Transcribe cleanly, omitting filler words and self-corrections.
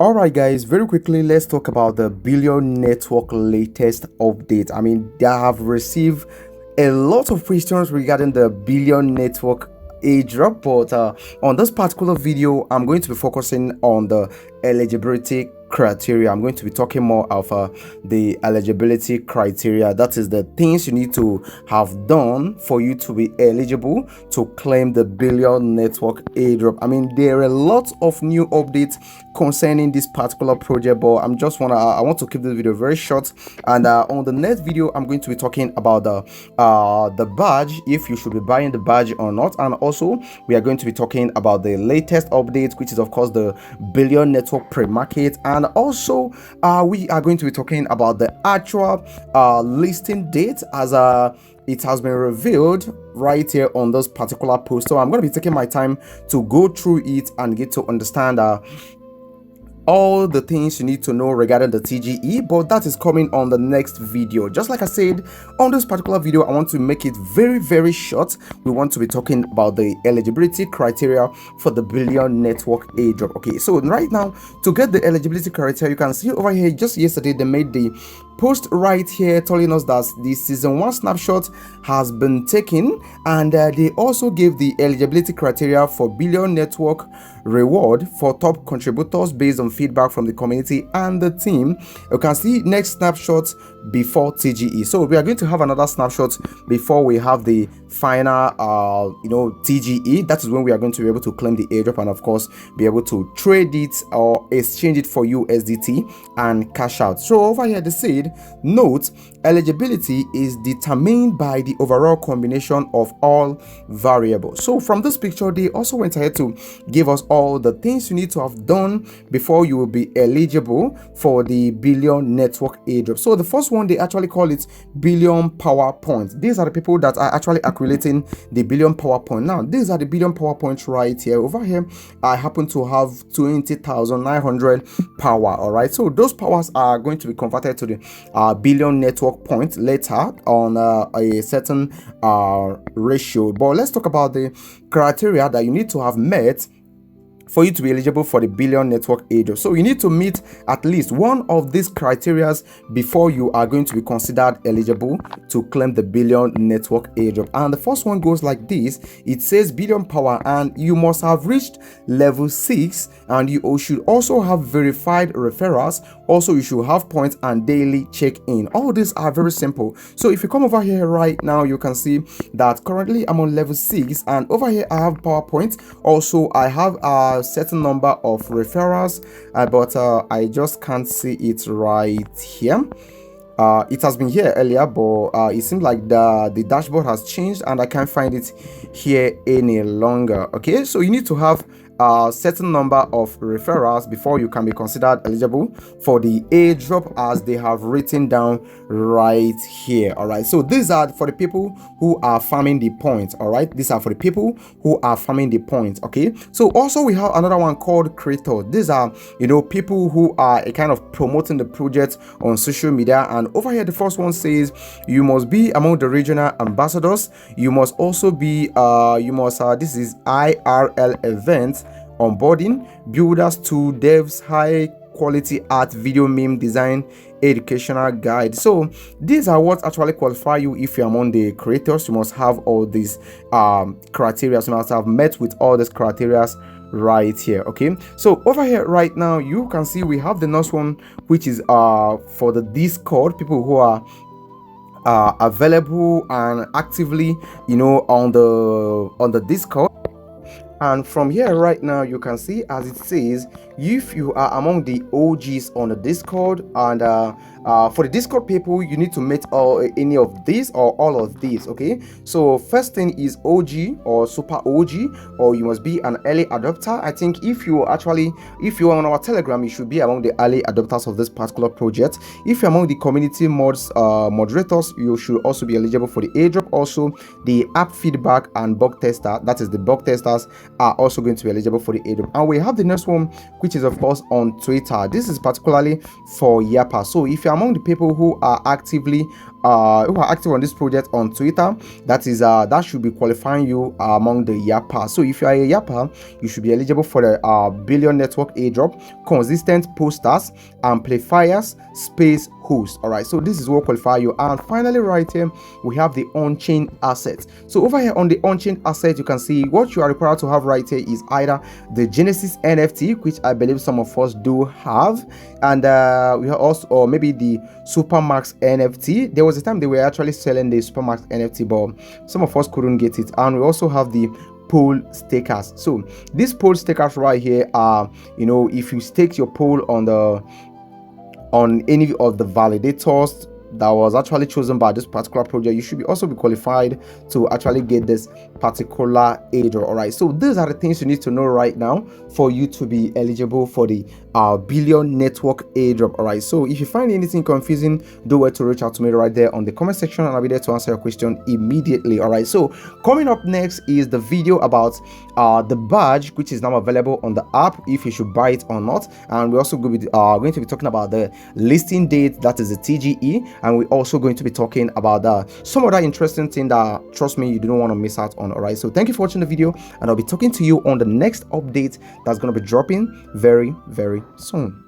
All right, guys, very quickly, let's talk about the Billion Network latest update. I mean, they have received a lot of questions regarding the Billion Network airdrop, but on this particular video, I'm going to be focusing on the eligibility criteria. I'm going to be talking more of the eligibility criteria. That is the things you need to have done for you to be eligible to claim the Billion Network airdrop. I mean, there are a lot of new updates concerning this particular project, but I want to keep this video very short. And on the next video, I'm going to be talking about the badge, if you should be buying the badge or not, and also we are going to be talking about the latest update, which is of course the Billion Network pre-market, and also we are going to be talking about the actual listing date as it has been revealed right here on this particular post. So I'm going to be taking my time to go through it and get to understand all the things you need to know regarding the TGE, but that is coming on the next video. Just like I said, on this particular video, I want to make it very short. We want to be talking about the eligibility criteria for the Billion Network airdrop. Okay, so right now, to get the eligibility criteria, you can see over here, just yesterday they made the post right here telling us that the season 1 snapshot has been taken, and they also gave the eligibility criteria for Billion Network reward for top contributors based on feedback from the community and the team. You can see next snapshot before TGE. So we are going to have another snapshot before we have the final TGE. That is when we are going to be able to claim the airdrop and of course be able to trade it or exchange it for USDT and cash out. So over here they said, note, eligibility is determined by the overall combination of all variables. So from this picture, they also went ahead to give us all the things you need to have done before you will be eligible for the Billion Network airdrop. So the first one, they actually call it Billion Power Points. These are the people that are actually accumulating the Billion Power Point. Now these are the Billion Power Points right here. Over here I happen to have 20,900 power. All right, so those powers are going to be converted to the Billion Network points later on a certain ratio. But let's talk about the criteria that you need to have met for you to be eligible for the Billion Network airdrop. So you need to meet at least one of these criteria before you are going to be considered eligible to claim the Billion Network airdrop. And the first one goes like this. It says Billion Power, and you must have reached level 6, and you should also have verified referrals. Also, you should have points and daily check-in. All these are very simple. So if you come over here right now, you can see that currently I'm on level 6, and over here I have power points. Also, I have a certain number of referrals, but I just can't see it right here. It has been here earlier, but it seems like the dashboard has changed and I can't find it here any longer. Okay, so you need to have a certain number of referrals before you can be considered eligible for the airdrop, as they have written down right here. All right, so these are for the people who are farming the points. All right, these are for the people who are farming the points. Okay, so also we have another one called creators. These are people who are a kind of promoting the project on social media. And over here the first one says you must be among the regional ambassadors. You must also be this is IRL events, onboarding, builders to devs, high quality art, video, meme design, educational guide. So these are what actually qualify you. If you're among the creators, you must have all these criteria. You must have met with all these criteria right here. Okay, so over here right now you can see we have the next one, which is for the Discord, people who are available and actively on the Discord. And from here right now you can see, as it says, if you are among the OGs on the Discord, and for the Discord people, you need to meet any of these or all of these. Okay, so first thing is OG or super OG, or you must be an early adopter. I think if you are on our Telegram, you should be among the early adopters of this particular project. If you're among the community moderators, you should also be eligible for the airdrop. Also the app feedback and bug tester, that is the bug testers are also going to be eligible for the airdrop. And we have the next one, which is of course on Twitter. This is particularly for Yapper. So if you're among the people who are actively active on this project on Twitter, that should be qualifying you among the Yapper. So if you are a Yapper, you should be eligible for the billion network airdrop, consistent posters, amplifiers, space host. All right, so this is what qualify you. And finally, right here we have the on-chain asset. So over here on the on-chain asset, you can see what you are required to have right here is either the Genesis NFT, which I believe some of us do have, and we have also, or maybe the Supermax NFT. There was a time they were actually selling the Supermax NFT, but some of us couldn't get it. And we also have the pool stakers. So these pool stakers right here are, if you stake your pool on any of the validators that was actually chosen by this particular project, you should also be qualified to actually get this particular airdrop. All right, so these are the things you need to know right now for you to be eligible for the billion network airdrop. All right, so if you find anything confusing, do well to reach out to me right there on the comment section, and I'll be there to answer your question immediately. All right, so coming up next is the video about the badge, which is now available on the app, if you should buy it or not. And we're also going to be talking about the listing date, that is the TGE, and we're also going to be talking about some other interesting thing that, trust me, you don't want to miss out on. All right, so thank you for watching the video, and I'll be talking to you on the next update that's going to be dropping very, very soon.